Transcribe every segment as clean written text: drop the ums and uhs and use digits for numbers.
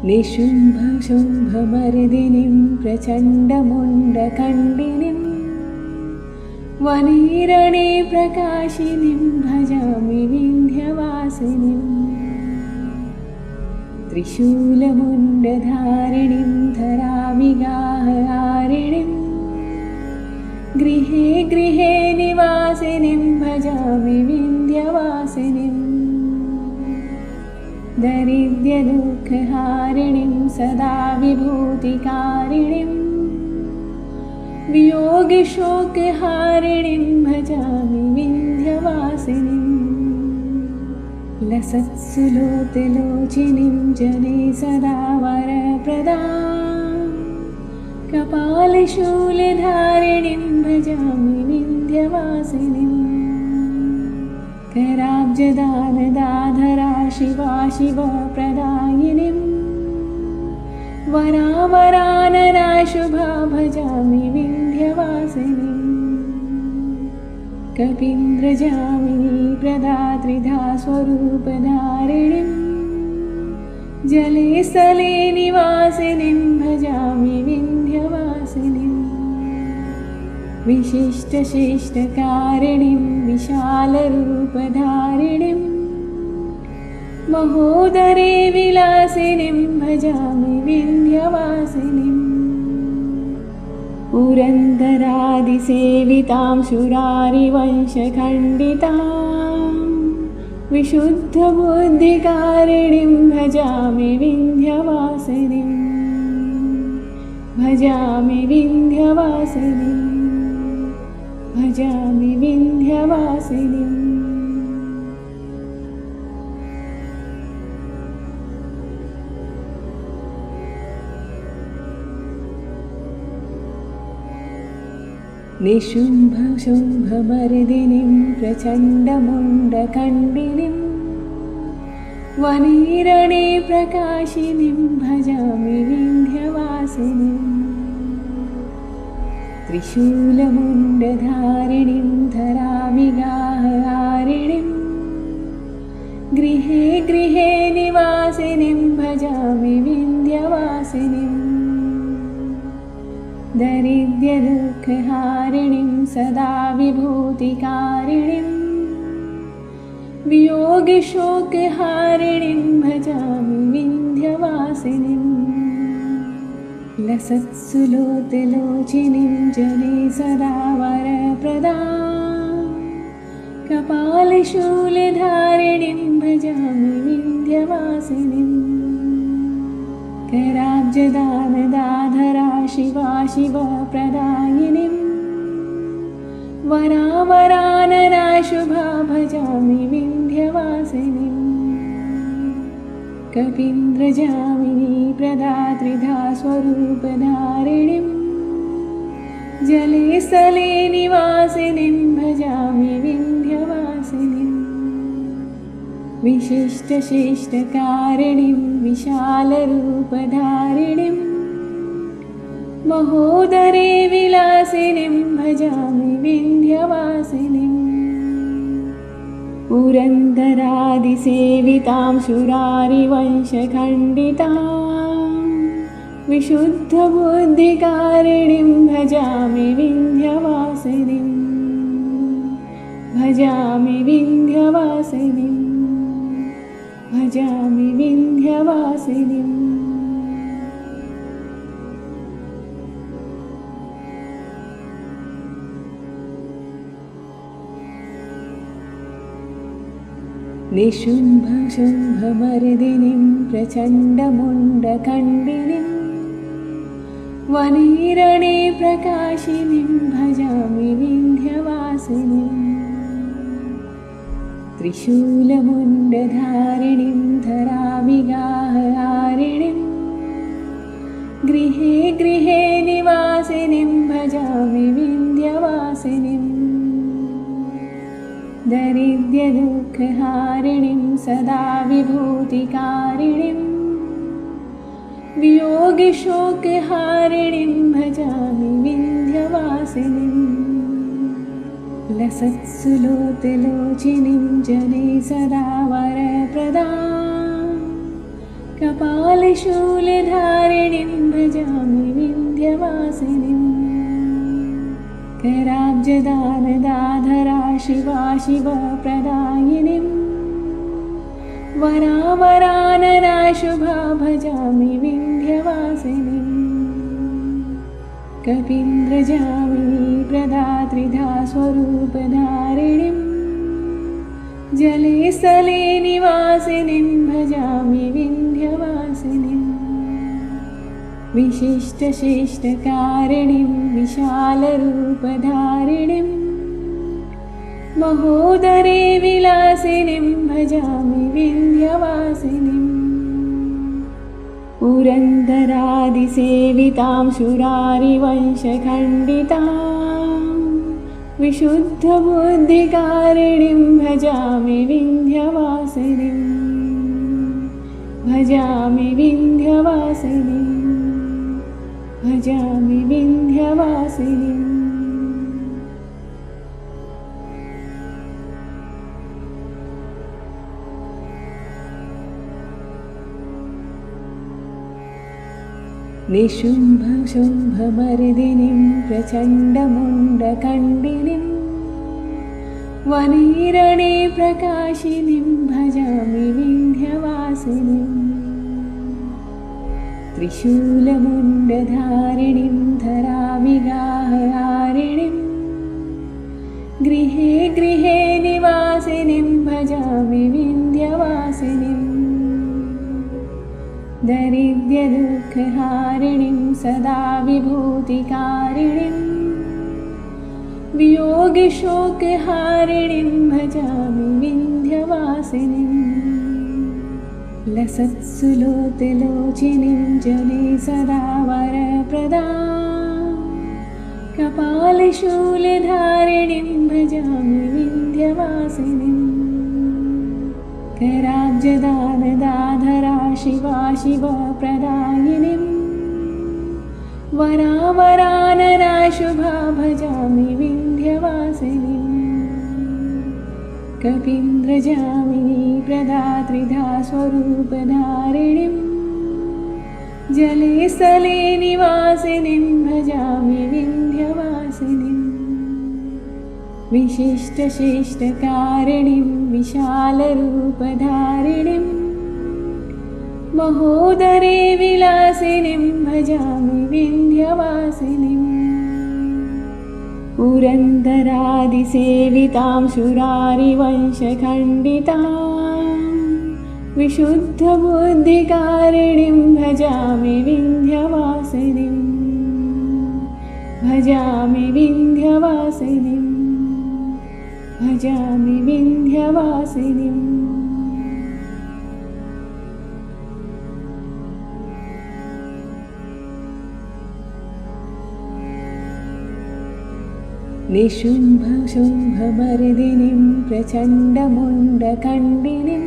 निशुम्भशुम्भमर्दिनीं प्रचण्डमुण्डखण्डिनीं वनेरणे प्रकाशिनीं भजामि विन्ध्यवासिनीं त्रिशूलमुण्डधारिणीं धराविगाहहारिणीं गृहे गृहे निवासिनीं भजामि विन्ध्यवासिनीं दरिद्रदुःखहारिणीं सदा विभूतिकारिणीं वियोगशोकहारिणीं भजामि विन्ध्यवासिनीं लसत्सुलोतलोचिनीं जने सदा वरप्रदां कपालशूलधारिणीं भजामि विन्ध्यवासिनीं कराब्जदानदाधरा शिवा शिवप्रदायिनीं वरावरानना शुभा भजामि विन्ध्यवासिनीं कपीन्द्रजामिनी प्रदात्रिधा स्वरूपधारिणीं जले स्थले निवासिनीं भजामि विन्ध्यवासिनीं विशिष्टशिष्टकारिणीं विशालरूपधारिणीं महोदरे विलासिनीं भजामि विन्ध्यवासिनीं पुरन्दरादिसेवितां शुरारिवंशखण्डितां विशुद्धबुद्धिकारिणीं भजामि विन्ध्यवासिनीं भजामि विन्ध्यवासिनीं भजामि विन्ध्यवासिनीं निशुम्भशुम्भमर्दिनीं प्रचण्डमुण्डखण्डिनीं वनेरणे प्रकाशिनीं भजामि विन्ध्यवासिनीं त्रिशूलमुण्डधारिणीं धराविगाहहारिणीं गृहे गृहे निवासिनीं भजामि विन्ध्यवासिनीं दरिद्रदुःखहारिणीं सदा विभूतिकारिणीं वियोगशोकहारिणीं भजामि विन्ध्यवासिनीं लसत्सुलोतलोचिनीं जने सदा वरप्रदां कपालशूलधारिणीं भजामि विन्ध्यवासिनीं कराब्जदानदाधरा शिवा शिवप्रदायिनीं वरावरानना शुभा भजामि विन्ध्यवासिनीं कपीन्द्रजामिनी प्रदात्रिधा स्वरूपधारिणीं जले स्थले निवासिनीं भजामि विन्ध्यवासिनीं विशिष्टशिष्टकारिणीं विशालरूपधारिणीं महोदरे विलासिनीं भजामि विन्ध्यवासिनीं पुरन्दरादिसेवितां शुरारिवंशखण्डितां विशुद्धबुद्धिकारिणीं भजामि विन्ध्यवासिनीं भजामि विन्ध्यवासिनीं भजामि विन्ध्यवासिनीं निशुम्भशुम्भमर्दिनीं प्रचण्डमुण्डखण्डिनीं वनेरणे प्रकाशिनीं भजामि विन्ध्यवासिनीं त्रिशूलमुण्डधारिणीं धराविगाहहारिणीं गृहे गृहे निवासिनीं भजामि विन्ध्यवासिनीं दरिद्रदुःखहारिणीं सदा विभूतिकारिणीं वियोगशोकहारिणीं भजामि विन्ध्यवासिनीं लसत्सुलोतलोचिनीं जने सदा वरप्रदां कपालशूलधारिणीं भजामि विन्ध्यवासिनीं कराब्जदानदाधरा शिवा शिवप्रदायिनीं वरावरानना शुभा भजामि विन्ध्यवासिनीं कपीन्द्रजामिनी प्रदात्रिधा स्वरूपधारिणीं जले स्थले निवासिनीं भजामि विन्ध्यवासिनीं विशिष्टशिष्टकारिणीं विशालरूपधारिणीं महोदरे विलासिनीं भजामि विन्ध्यवासिनीं पुरन्दरादिसेवितां शुरारिवंशखण्डितां विशुद्धबुद्धिकारिणीं भजामि विन्ध्यवासिनीं भजामि विन्ध्यवासिनीं भजामि विन्ध्यवासिनीं निशुम्भशुम्भमर्दिनीं प्रचण्डमुण्डखण्डिनीं वनीरणे प्रकाशिनीं भजामि विन्ध्यवासिनीं त्रिशूलमुण्डधारिणीं धराविगाहहारिणीं गृहे गृहे निवासिनीं भजामि विन्ध्यवासिनीं दरिद्रदुःखहारिणीं सदा विभूतिकारिणीं वियोगशोकहारिणीं भजामि विन्ध्यवासिनीं लसत्सुलोतलोचिनीं जने सदा वरप्रदां कपालशूलधारिणीं भजामि विन्ध्यवासिनीं कराब्जदानदाधरा शिवा शिवप्रदायिनीं वरावरानना शुभा भजामि विन्ध्यवासिनीं कपीन्द्रजामिनी प्रदात्रिधा स्वरूपधारिणीं जले स्थले निवासिनीं भजामि विन्ध्यवासिनीं विशिष्टशिष्टकारिणीं विशालरूपधारिणीं महोदरे विलासिनीं भजामि विन्ध्यवासिनीं पुरन्दरादिसेवितां शुरारिवंशखण्डितां विशुद्धबुद्धिकारिणीं भजामि विन्ध्यवासिनीं भजामि विन्ध्यवासिनीं भजामि विन्ध्यवासिनीं निशुम्भशुम्भमर्दिनीं प्रचण्डमुण्डखण्डिनीं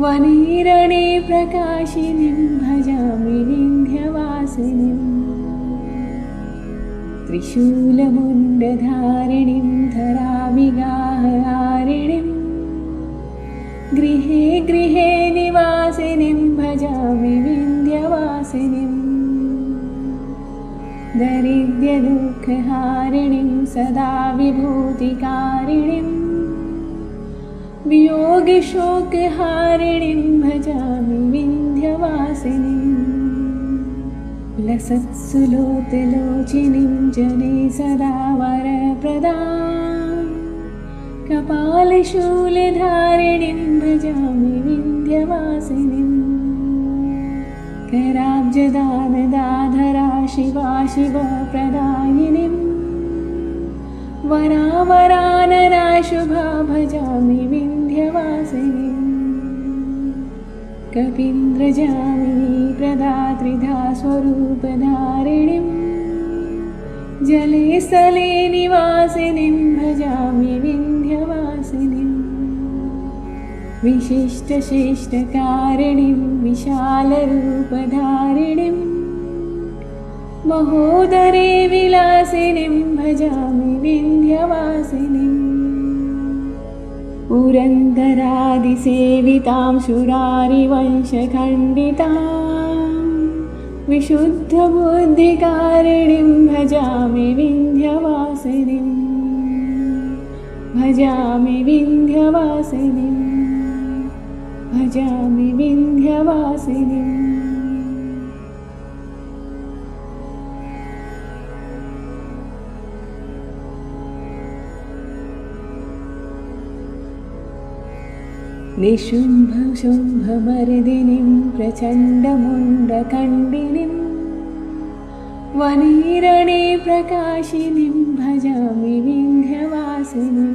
वनीरणे प्रकाशिनीं भजामि विन्ध्यवासिनीं त्रिशूलमुण्डधारिणीं धराविगाहहारिणीं गृहे गृहे निवासिनीं भजामि विन्ध्यवासिनीं दरिद्रदुःखहारिणीं सदा विभूतिकारिणीं वियोगशोकहारिणीं भजामि विन्ध्यवासिनीं लसत्सुलोतलोचिनीं जने सदा वरप्रदां कपालशूलधारिणीं भजामि विन्ध्यवासिनीं कराब्जदानदाधरा शिवा शिवप्रदायिनीं वरावरानना शुभा भजामि विन्ध्यवासिनीं कपीन्द्रजामिनी प्रदात्रिधा स्वरूपधारिणीं जले स्थले निवासिनीं भजामि विन्ध्यवासिनीं विशिष्टशिष्टकारिणीं विशालरूपधारिणीं महोदरे विलासिनीं भजामि विन्ध्यवासिनीं पुरन्दरादिसेवितां सुरारिवंशखण्डितां विशुद्धबुद्धिकारिणीं भजामि विन्ध्यवासिनीं भजामि विन्ध्यवासिनीं भजामि विन्ध्यवासिनीम्। निशुम्भशुम्भमर्दिनीं प्रचण्डमुण्डखण्डिनीं वनीरणे प्रकाशिनीं भजामि विन्ध्यवासिनीं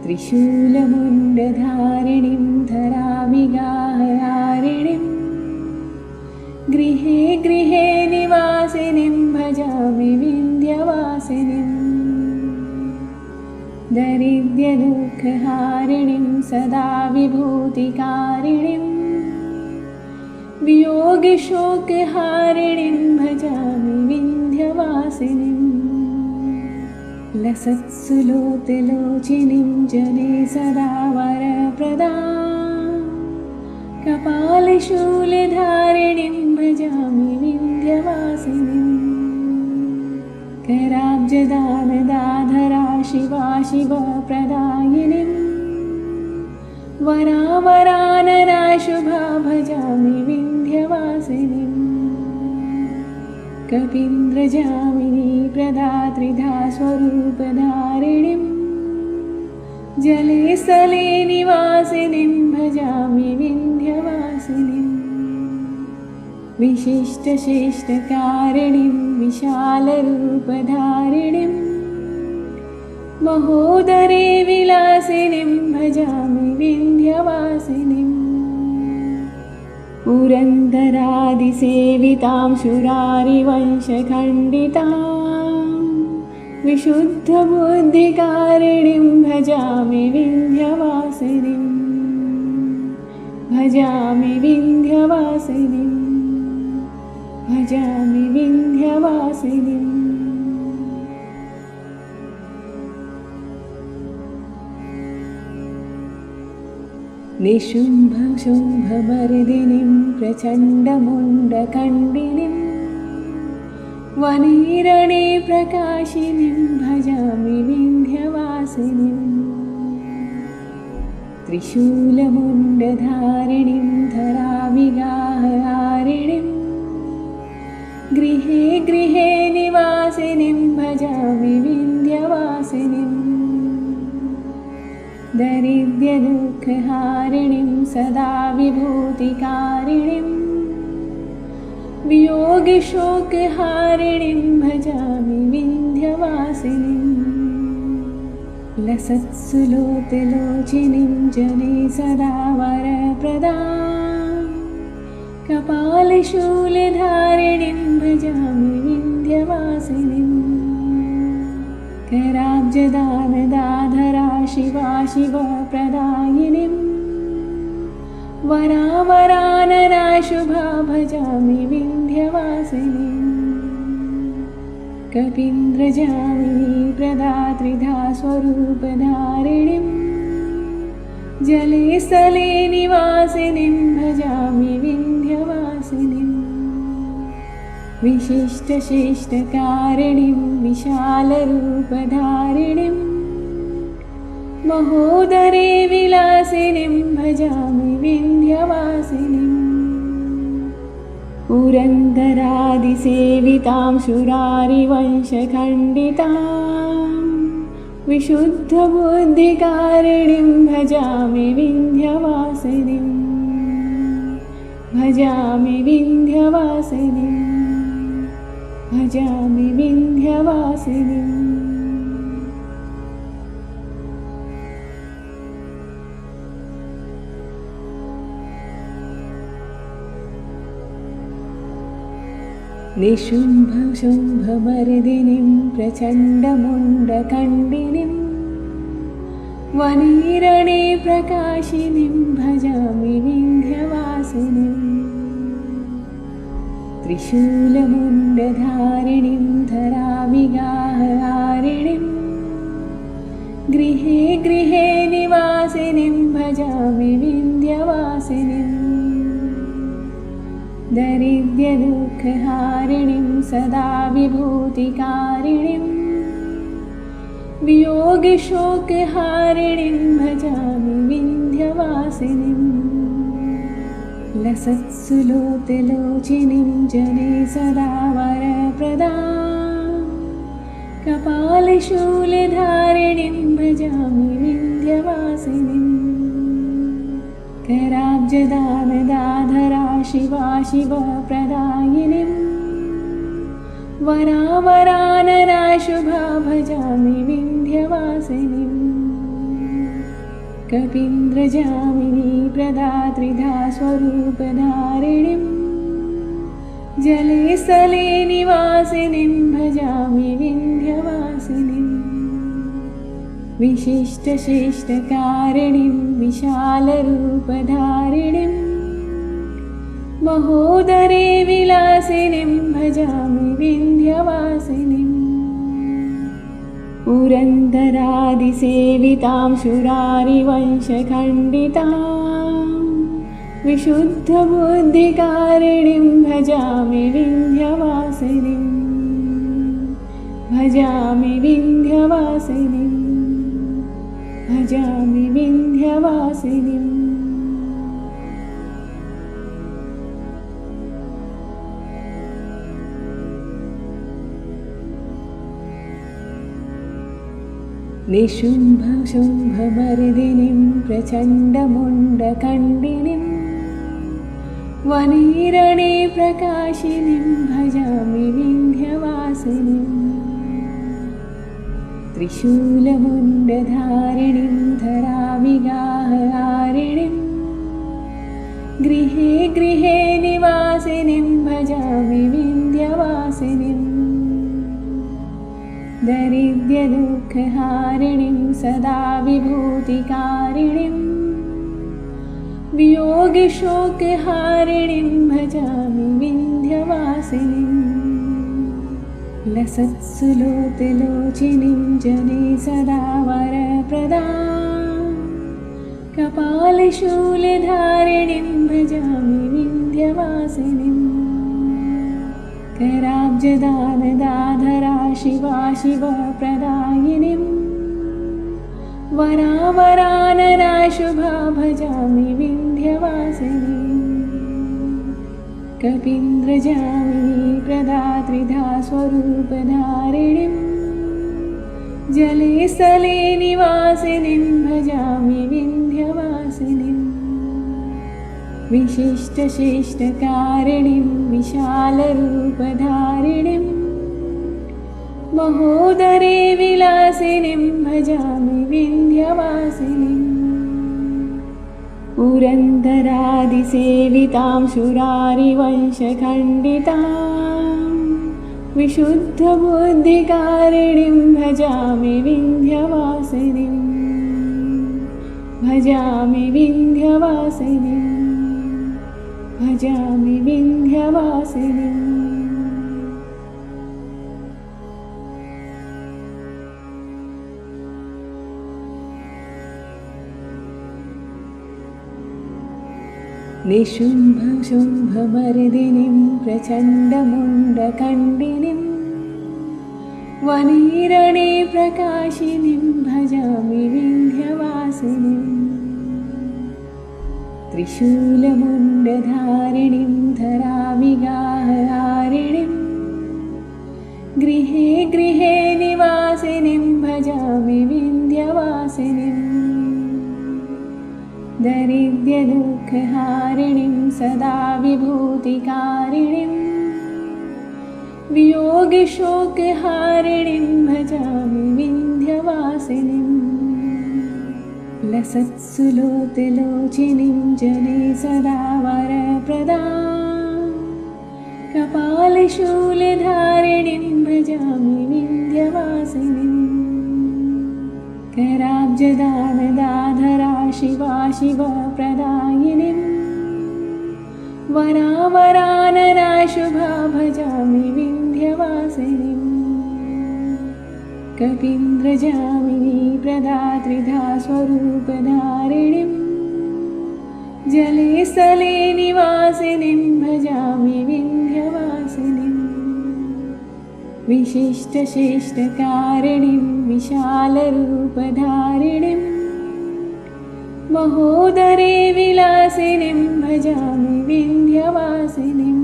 त्रिशूलमुण्डधारिणीं धराविगाहहारिणीं गृहे गृहे निवासिनीं भजामि विन्ध्यवासिनीं दरिद्रदुःखहारिणीं सदा विभूतिकारिणीं वियोगशोकहारिणीं भजामि विन्ध्यवासिनीं लसत्सुलोतलोचिनीं जने सदा वरप्रदां कपालशूलधारिणीं भजामि विन्ध्यवासिनीं कराब्जदानदाधरा शिवा शिवप्रदायिनीं वरावरानना शुभा भजामि विन्ध्यवासिनीं कपीन्द्रजामिनी प्रदात्रिधा स्वरूपधारिणीं जले स्थले निवासिनीं भजामि विन्ध्यवासिनीं विशिष्टशिष्टकारिणीं विशालरूपधारिणीं महोदरे विलासिनीं भजामि विन्ध्यवासिनीं पुरन्दरादिसेवितां सुरारिवंशखण्डितां विशुद्धबुद्धिकारिणीं भजामि विन्ध्यवासिनीं भजामि विन्ध्यवासिनीं भजामि विन्ध्यवासिनीं। निशुम्भशुम्भमर्दिनीं प्रचण्डमुण्डखण्डिनीं वनीरणे प्रकाशिनीं भजामि विन्ध्यवासिनीं त्रिशूलमुण्डधारिणीं धराविगाहहारिणीं गृहे गृहे निवासिनीं भजामि विन्ध्यवासिनीं दरिद्रदुःखहारिणीं सदा विभूतिकारिणीं वियोगशोकहारिणीं भजामि विन्ध्यवासिनीं लसत्सुलोतलोचिनीं जने सदा वरप्रदां कपालशूलधारिणीं भजामि विन्ध्यवासिनीं कराब्जदानदाधरा शिवा शिवप्रदायिनीं वरावरानना शुभा भजामि विन्ध्यवासिनीं कपीन्द्रजामिनी प्रदात्रिधा स्वरूपधारिणीं जले स्थले निवासिनीं भजामि विन्ध्यवासिनीं विशिष्टशिष्टकारिणीं विशालरूपधारिणीं महोदरे विलासिनीं भजामि विन्ध्यवासिनीं पुरन्दरादिसेवितां सुरारिवंशखण्डितां विशुद्धबुद्धिकारिणीं भजामि विन्ध्यवासिनीं भजामि विन्ध्यवासिनीं भजामि विन्ध्यवासिनीं। निशुम्भशुम्भमर्दिनीं प्रचण्डमुण्डखण्डिनीं वनीरणे प्रकाशिनीं भजामि विन्ध्यवासिनीं त्रिशूलमुण्डधारिणीं धराविगाहहारिणीं गृहे गृहे निवासिनीं भजामि विन्ध्यवासिनीम् दरिद्रदुःखहारिणीं सदा विभूतिकारिणीं वियोगशोकहारिणीं भजामि विन्ध्यवासिनीम् लसत्सुलोचलोचिनीं जने सदा वरप्रदां कपालशूलधारिणीं भजामि विन्ध्यवासिनीम् कराब्जदानदाधरा शिवा शिवप्रदायिनीं वरावरानना शुभा भजामि विन्ध्यवासिनीम् कपीन्द्रजामिनी प्रदात्रिधा स्वरूपधारिणीं जले स्थले निवासिनीं भजामि विन्ध्यवासिनीम् विशिष्टशिष्टकारिणीं विशालरूपधारिणीं महोदरे विलासिनीं भजामि विन्ध्यवासिनीम् पुरन्दरादिसेवितां शुरारिवंशखण्डितां विशुद्धबुद्धिकारिणीं भजामि विन्ध्यवासिनीं भजामि विन्ध्यवासिनीं भजामि विन्ध्यवासिनीम् निशुम्भशुम्भमर्दिनीं प्रचण्डमुण्डखण्डिनीं वनेरणे प्रकाशिनीं भजामि विन्ध्यवासिनीम् त्रिशूलमुण्डधारिणीं धराविगाहारिणीं गृहे गृहे निवासिनीं भजामि विन्ध्यवासिनीम् दरिद्रदुःखहारिणीं सदा विभूतिकारिणीं वियोगशोकहारिणीं भजामि विन्ध्यवासिनीम् लसत्सुलोचलोचिनीं जने सदा वरप्रदां कपालशूलधारिणीं भजामि विन्ध्यवासिनीम् कराब्जदानदाधरा शिवा शिवप्रदायिनीं वरावरानना शुभा भजामि विन्ध्यवासिनीम् कपीन्द्रजामिनी प्रदात्रिधा स्वरूपधारिणीं जले स्थले निवासिनीं भजामि विन्ध्यवासिनीम् विशिष्टशिष्टकारिणीं विशालरूपधारिणीं महोदरे विलासिनीं भजामि विन्ध्यवासिनीम् पुरन्दरादिसेवितां शुरारिवंशखण्डितां विशुद्धबुद्धिकारिणीं भजामि विन्ध्यवासिनीं भजामि विन्ध्यवासिनीं भजामि विन्ध्यवासिनीम् निशुम्भशुम्भमर्दिनीं प्रचण्डमुण्डखण्डिनीं वनेरणे प्रकाशिनीं भजामि विन्ध्यवासिनीम् त्रिशूलमुण्डधारिणीं धराविगाहारिणीं गृहे गृहे निवासिनीं भजामि विन्ध्यवासिनीम् दरिद्रदुःखहारिणीं सदा विभूतिकारिणीं वियोगशोकहारिणीं भजामि विन्ध्यवासिनीम् लसत्सुलोचलोचिनीं जने सदा वरप्रदां कपालशूलधारिणीं भजामि विन्ध्यवासिनीम् कराब्जदानदाधरा शिवा शिवप्रदायिनीं वरावरानना शुभा भजामि विन्ध्यवासिनीं कपीन्द्रजामिनी प्रदात्रिधा स्वरूपधारिणीं जले स्थले निवासिनीं भजामि विन्ध्यवासिनीं विशिष्टशिष्टकारिणीं विशालरूपधारिणीं महोदरे विलासिनीं भजामि विन्ध्यवासिनीं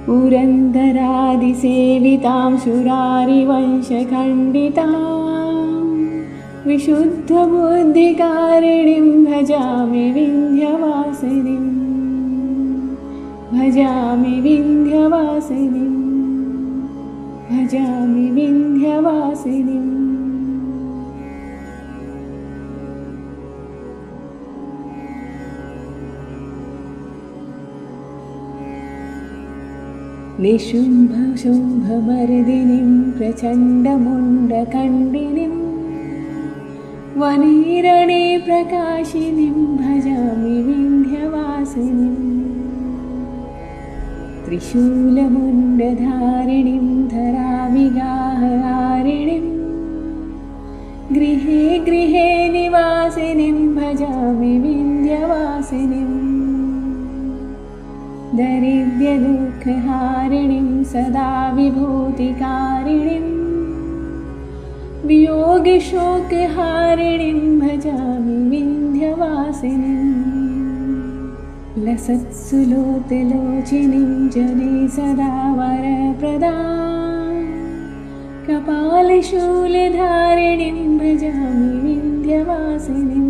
पुरन्दरादिसेवितां शुरारिवंशखण्डितां विशुद्धबुद्धिकारिणीं भजामि विन्ध्यवासिनीं भजामि विन्ध्यवासिनीं भजामि विन्ध्यवासिनीं निशुम्भशुम्भमर्दिनीं प्रचण्डमुण्डखण्डिनीं वनेरणे प्रकाशिनीं भजामि विन्ध्यवासिनीं त्रिशूलमुण्डधारिणीं धराविगाहहारिणीं गृहे गृहे निवासिनीं भजामि विन्ध्यवासिनीं दरिद्रदुःखहारिणीं सदा विभूतिकारिणीं वियोगशोकहारिणीं भजामि विन्ध्यवासिनीं लसत्सुलोतलोचिनीं जने सदा वरप्रदां कपालशूलधारिणीं भजामि विन्ध्यवासिनीं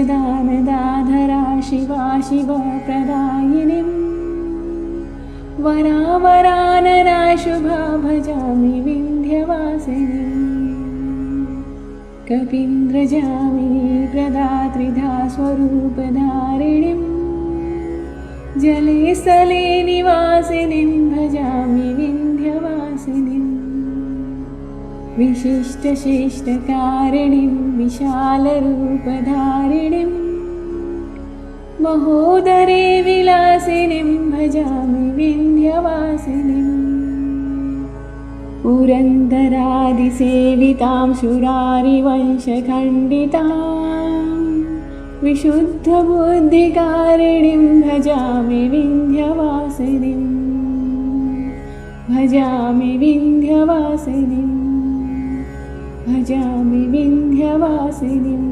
कराब्जदानदाधरा शिवा शिवप्रदायिनीं वरावरानना शुभा भजामि विन्ध्यवासिनीं कपीन्द्रजामिनी प्रदात्रिधा स्वरूपधारिणीं जले स्थले निवासिनीं भजामि विन्ध्यवासिनीं विशिष्टशिष्टकारिणीं विशालरूपधारिणीं महोदरे विलासिनीं भजामि विन्ध्यवासिनीं पुरन्दरादिसेवितां शुरारिवंशखण्डितां विशुद्धबुद्धिकारिणीं भजामि विन्ध्यवासिनीं भजामि विन्ध्यवासिनीं भजामि विन्ध्यवासिनीं